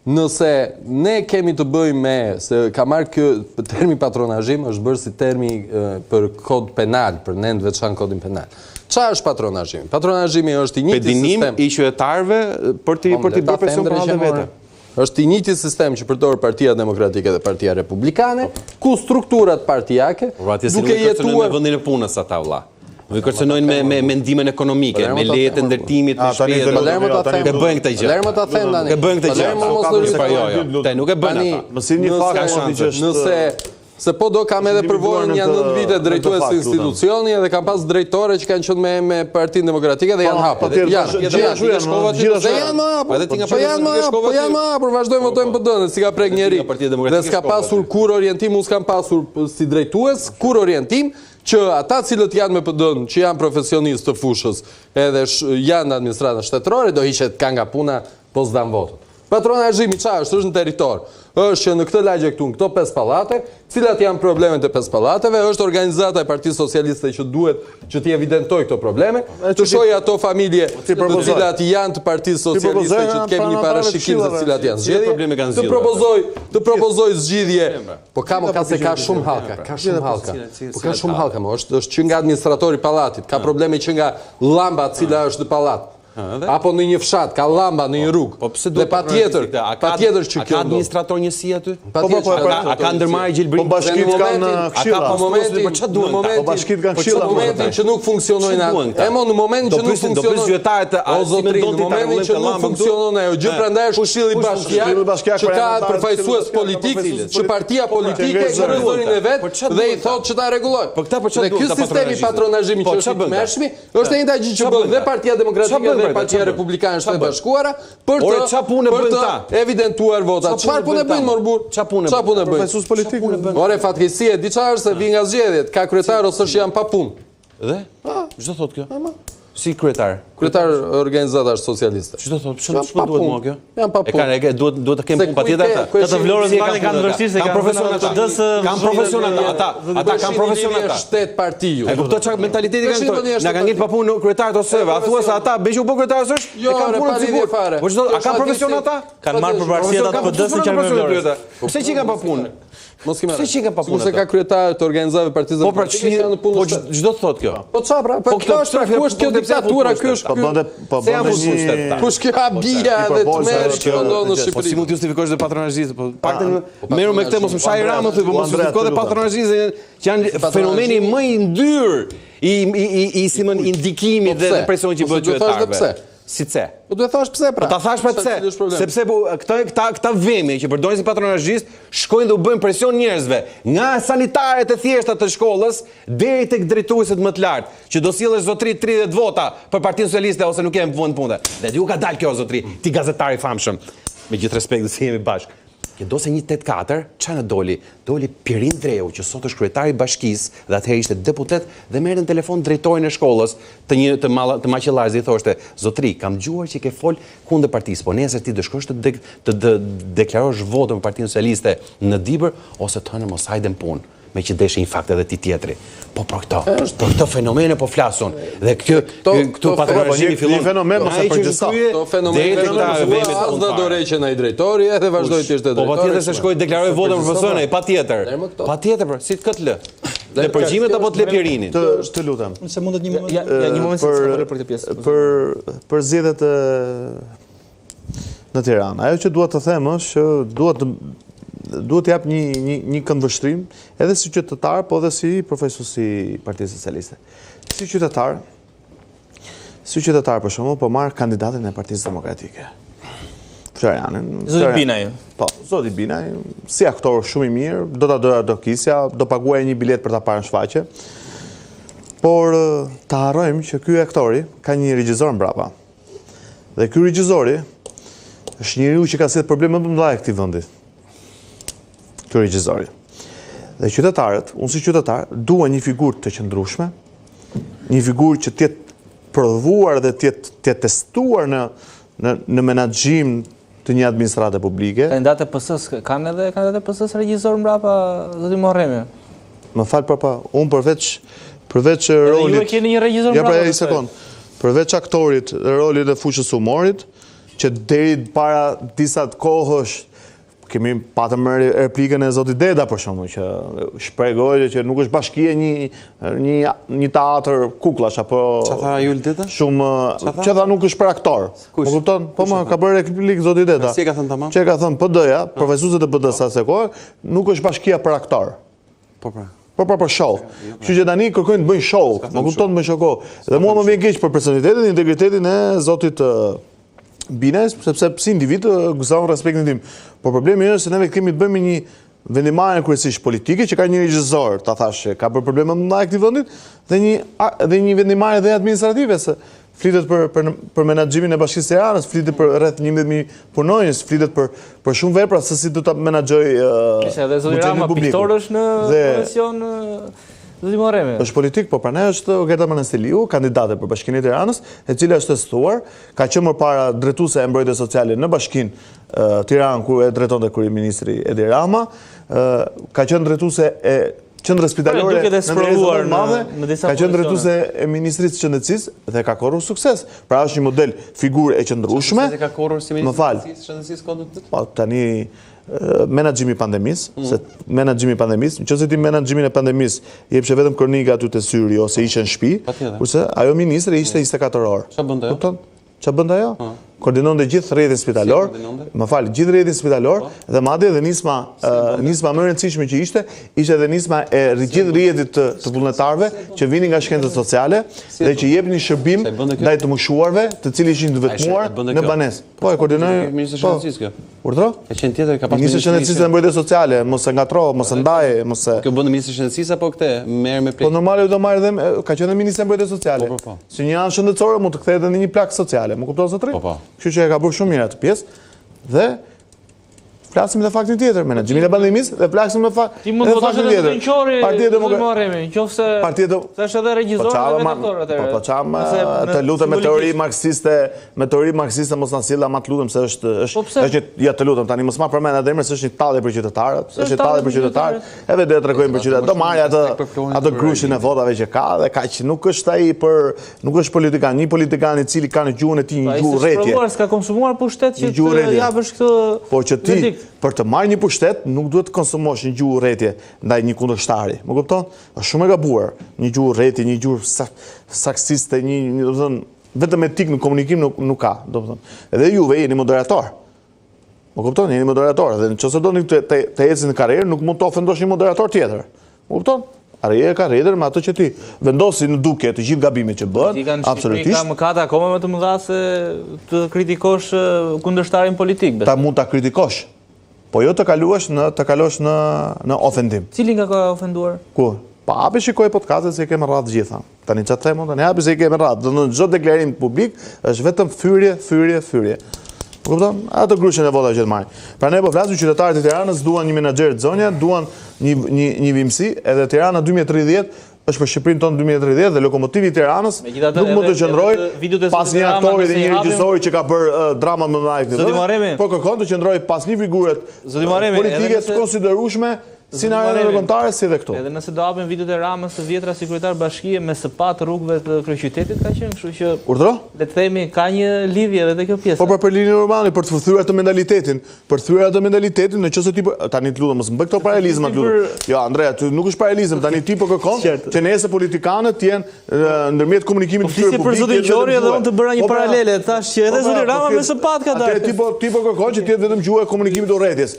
Nëse ne kemi të bëjmë me, se ka marrë kjo termi patronazhim, është bërë si termi për kod penal, për ne në veçan kodin penal. Qa është patronazhimi? Patronazhimi është i njëjti sistem. Pedinim i qytetarëve për t'i bërë presion për anë vete. Është i njëjti sistem që përdor Partia Demokratike dhe Partia Republikane, ku strukturat partijake duke jetuar në vendin e punës ata vëlla. Nuk i kërcënojnë me mendimin ekonomike, me lejet e ndërtimit, me shpejtë. Që bëjnë këtë gjë. Lërmë ta them tani. Që bëjnë këtë gjë. Te nuk e bëjnë ata. Mësini fakti nëse se po do kam edhe përvojën një 9 vite drejtues institucioni dhe kam pas drejtore që kanë qenë me Partinë Demokratike dhe janë hapur. Janë hapur, vazhdojmë votojmë PD-n, si ka prek njeri. Dhe s'ka pasur kur orientim, unë s'kam pasur si drejtues, kur orientim që ata cilët janë me PD-n, që janë profesionistë të fushës, edhe janë në administratën shtetërore, do hiqet ka nga puna, po s'dan votët. Patronazhimi qa është në territor, është që në këtë lagje këtu, në këto 5 pallate, cilat janë problemet e 5 pallateve, është organizata e Partisë Socialiste që duhet që t'i evidentoj këto probleme, të shojë ato familje të cilat janë të Partisë Socialiste që të kemi një parashikim se cilat janë zgjedhje, të propozoj zgjidhje, po ka se ka shumë halka, është që nga administratori pallatit, ka probleme që nga llamba cila është në pallat. Apo në një fshat, ka llamba në një rrugë. Dhe patjetër që kjo ka administrator njësi aty? A ka ndërmarrje gjelbrim? Po bashkitë kanë këshilla. Po bashkitë kanë këshilla. Në momentin që nuk funksionojnë atë. Në momentin që nuk funksionojnë. O zotrin, në momentin që nuk funksionojnë ajo gjë, prandaj është Këshilli Bashkiak që ka përfaqësues politik, që partia politike ka zorin e vet dhe i thotë që ta rregullojë. Dhe ky sistemi patronazhimi që është i mëshmi, është e njëjta gjë që bën dhe Partia Demokratike dhe Partia Republikane Shtetë Bashkuara për të evidentuar votat. Çfarë punë bëjnë morbur? Çfarë punë bëjnë? Profesus politik. Ore fatkeqësia, di çfarë është se vi nga zgjedhjet, ka kryetar ose është janë pa punë. Dhe? Ç'do thotë kjo? Si kryetar? Kryetar organizatash socialiste. Ç'do thotë? Ç'po duhet mua kjo? Janë pa punë. Duhet të kemë punë patjetër ata. Këtë Vlorës kanë vështirësi, kanë profesion ata. Kanë profesion ata. Ata kanë profesion ata. Shtet partiu. E kuptoj çfarë mentaliteti kanë këto. Na kanë ngjitur pa punë kryetarët ose a thua se ata bëjnë u bë kryetarës është? E kanë punë sigurisht. Po çdo, a kanë profesion ata? Kanë marrë përparësi ata PD-s që kanë Vlorës. Pse që kanë pa punë? Mos kemi. Si që ka pa punë? Kurse ka kryetar të organizave Partisë Demokratike janë në punë. Po ç'do të thotë kjo? Po çfarë pra? Po kjo është ku është kjo diktatura, ky është ky. Kush kjo habia dhe tmerr që ndodh në Shqipëri? Po si mund të justifikosh dhe patronazhisë? Po paktën merru me këtë mos më shaj Ramën thotë, po mos justifiko dhe patronazhisë që janë fenomeni më i ndyrë i si më indikimi dhe presioni që bëhet qytetarëve. Si pse? Po duhet thash pse pra. Po ta thash pra pse? Sepse këta vemi që përdorin si patronazhist shkojnë dhe u bëjnë presion njerëzve, nga sanitaret e thjeshta të shkollës deri tek drejtuesit më të lartë, që do sjellësh zotri 30 vota për Partinë Socialiste ose nuk kemë vend punte. Dhe ju ka dalë kjo zotri, ti gazetar i famshëm. Me gjithë respekt se jemi bashkë. Që do se 184, ç'a në doli? Doli Pirin Dreu, që sot është kryetari i bashkisë dhe atëherë ishte deputet dhe merrte në telefon drejtorin e shkollës të Maqellarit dhe i thoshte: "Zotri, kam dëgjuar që ke fol kundër partisë, po nesër ti do shkosh të deklarosh votën për Partinë Socialiste në Dibër ose të hënë mos hajden punë." Me që deshe një fakt edhe ti tjetri. Po për këto fenomene po flasun. Dhe këtu patronazhimi fillon. Një fenomen mos e përgjithso. Këto fenomene as do dorëqen ai drejtori edhe vazhdoi të ishte drejtori. Po patjetër se shkoi deklaroi votën për profesionin, patjetër. Patjetër për, si këtë lë. Dhe përgjimet apo të le Pierinin? Të lutem. Nëse mundet një moment për këtë pjesë. Për zgjedhjet në Tiranë. Ajo që dua të them është që duhet jap një këndvështrim edhe si qytetar, po edhe si profesus i Partisë Socialiste. Si qytetar për shembull, po marr kandidatin e Partisë Demokratike. Florianin. Zoti Binaj. Po, zoti Binaj, si aktor shumë i mirë, do ta doja do kisja, do paguaj një bilet për ta parë në shfaqje. Por ta harrojmë që ky aktori ka një regjisor mbrapa. Dhe ky regjisori është njeriu që ka sjellë probleme më të mëdha këtij vendi. Regjizori. Dhe qytetarët, unë si qytetar, dua një figurë të qëndrueshme, një figurë që t'jetë prodhuar dhe t'jetë testuar në menaxhim të një administrate publike. Kandidatë e PS-s kanë edhe kandidatë e PS-s regjizor mbrapa, zoti Morremi. Më fal papa, unë përveç rolit. Ju keni një regjizor mbrapa. Ja pra një sekond. Përveç aktorit, rolit dhe fushës humorit, që deri para disa kohësh kemi patëm replikën e zotit Deda, për shembull, që shpjegoi që nuk është bashkia një teatr kuklash apo Çfarë tha Jul Deda? Shumë që tha nuk është për aktor. Po kupton? Po më ka bërë replikë zoti Deda. Si e ka thënë tamam? Që ka thënë PD-ja, profesorët e PD-s asaj kohe, nuk është bashkia për aktor. Po pra. Për show. Kështu që tani kërkojnë të bëjnë show. Më kupton më show. Dhe mua më vjen keq për personalitetin, integritetin e zotit Binaj, sepse si individ gëzon respektin tim. Por problemi është se neve kemi të bëjmë një vendimarrje kryesisht politike që ka një regjisor, ta thash, ka për probleme më të mëdha këtij vendit dhe një vendimarrje dhe administrative se flitet për menaxhimin e Bashkisë së Tiranës, flitet për rreth 11.000 punonjës, flitet për shumë vepra se si do ta menaxhoj edhe zoti Rama piktor është në komision zoti Morremi. Është politik, po pranaj është Gerta Manastiliu, kandidate për Bashkinë e Tiranës, e cila është testuar, ka qenë më para drejtuese e mbrojtjes sociale në Bashkinë Tiranë ku e drejtonte kryeministri Edi Rama, ka qenë drejtuese e qendrës spitalore në sprovuar në disa ka qenë drejtuese e Ministrisë së Shëndetësisë dhe ka korrur sukses. Pra është një model figurë e qëndrueshme. Ka korrur si Ministri i Shëndetësisë kodit? Po tani menaxhimi i pandemisë, se menaxhimi i pandemisë, nëse ti menaxhimin e pandemisë jepsh vetëm kronika aty te syri ose ishe në shtëpi, kurse ajo ministre ishte 24 orë. Çfarë bënte ajo? Kupton? Çfarë bënte ajo? Koordinonte gjithë rrjetin spitalor, gjithë rrjetin spitalor dhe madje edhe nisma më e rëndësishme që ishte edhe nisma e gjithë rrjetit të vullnetarëve që vinin nga shkencët sociale dhe që jepnin shërbim ndaj të moshuarve, të cilët ishin të vetmuar në banesë. Po e koordinoi Ministri i Shëndetësisë kjo. Urdhro? Ka qenë tjetër ka pas Ministri i Shëndetësisë dhe Mbrojtjes Sociale, mos e ngatro, mos e ndaje, mos e. Kjo bën Ministri i Shëndetësisë apo këtë merr me plot? Po normale do marrë dhe ka qenë Ministri i Mbrojtjes Sociale. Po. Si një anë shëndetësore mund të kthehet në një plagë sociale. Më kupton zotëri? Po. Kështu që e ka bërë shumë mirë atë pjesë dhe flasim edhe faktin tjetër, menaxhimin e pandemisë dhe flasim edhe faktin tjetër. Ti mund të thosh edhe Qori, Partia Demokratike, nëse është edhe regjisor dhe redaktor atëherë. Po çam të lutem me teori marksiste mos na sjellë ama të lutem se është ja të lutem tani mos ma përmend atë emër se është një tallje për qytetarët, është një tallje për qytetarët, edhe do të tregojmë për qytetarët. Do marrë atë grushin e votave që ka dhe kaq nuk është ai nuk është politikan, një politikan i cili ka në gjuhën e tij një gjuhë rretje. Po s'ka konsumuar pushtet që të japësh këtë. Po që ti për të marrë një pushtet nuk duhet të konsumosh një gjuhë rretje ndaj një kundërshtari. Më kupton? Është shumë e gabuar. Një gjuhë rretje, një gjuhë saksiste, do të thënë, vetëm etik në komunikim nuk ka, do të thënë. Edhe juve jeni moderator. Më kupton? Jeni moderator dhe nëse doni të ecni në karrierë, nuk mund të ofendosh një moderator tjetër. Më kupton? Karrierë ka rrjedhur me ato që ti vendosi në duke të gjithë gabimet që bën, absolutisht. Ka mëkate akoma më të mëdha se të kritikosh kundërshtarin politik. Ta mund ta kritikosh. Po jo të kalosh në ofendim. Cili nga ka ofenduar? Ku? Pa hapi shikoj podcastet se i kemë radhë gjitha. Tani çfarë them, tani hapi se i kemë radhë. Do në çdo deklarim publik është vetëm fyrje. Kupton? Ato grushën e votave që të marrin. Pra ne po flasim qytetarët e Tiranës duan një menaxher të zonja, duan një vimësi, edhe Tirana 2030 është për Shqipërinë tonë 2030 dhe lokomotivi i Tiranës nuk mund të qëndrojë pas një aktori dhe një regjisori që ka bërë drama më të mëdha. Po kërkon të qëndrojë pas një figure politike të konsiderueshme si në arena kombëtare si dhe këtu. Edhe nëse do hapin videot e Ramës të vjetra si kryetar bashkie me SPA rrugëve të kryeqytetit ka qenë, kështu që urdhro? Le të themi ka një lidhje edhe te kjo pjesë. Po për linjën urbane, për të thyer atë mentalitetin, nëse ti tani të lutem mos më bëj këto paralelizma të lutem. Jo, Andrea, ty nuk është paralelizëm, tani ti po kërkon që nëse politikanët jenë ndërmjet komunikimit të tyre publik. Për zotin Qori edhe unë të bëra një paralele, thash që edhe zoti Rama me SPA ka dalë. Ti po kërkon që të jetë vetëm gjuha e komunikimit të urrëties.